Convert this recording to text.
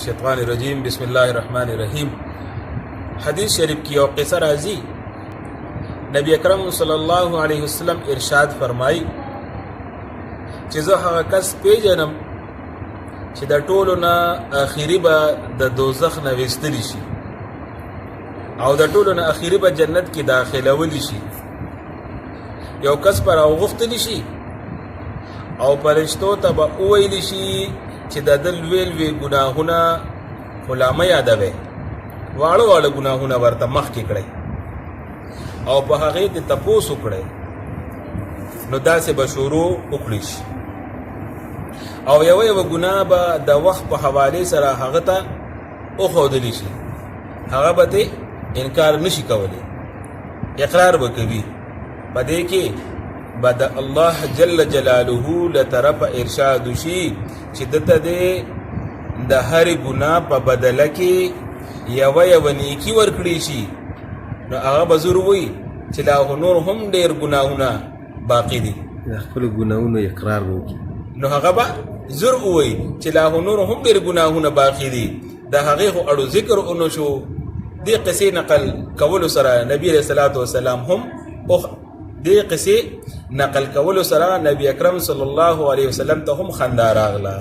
الشیطان الرجیم بسم الله الرحمن الرحیم. حدیث شریف کی اور قصہ راضی نبی اکرم صلی الله علیه وسلم ارشاد فرمائی چې زه هغه کس پیژنم چې د ټولو نه اخیری به د دوزخ نه ویستلی شي او د ټولو نه اخیری به جنت کې داخلولی شي. یو کس پر اوغفتلی شي او پرشتو ته به وویلی شي چې د ده لوی لوی ګناهونه غلامه یادوي، واړه واړه ګناهونه ورته مخکې کړئ او په هغې کې تپوس وکړئ، نو داسې به شروع وکړي شي او یوه یوه ګناه به د وخت په حوالې سره هغه ته وښودلی شي، هغه به ترې انکار نشي کولی، اقرار به کوي. په دې کې به د الله جل جلاله له طرفه ارشاد شي چې دته دې د هرې ګناه په بدله کې یوه یوه نیکي ورکړي شي، نو هغه به زر وایي چې لا خو نور هم ډېر ګناهونه باقي دي، د خپلو ګناهونو اقرار به وکړي، نو هغه به زر ووایي چې لا خو نور هم ډېر ګناهونه باقي دي. د هغې خو اړو ذکر ونه شو. دې قصې نقل کولو سره نبي علیه الصلاة والسلام هم دې قصې نقل کولو سره نبی اکرم صلی الله علیه وسلم ته هم خندا راغله.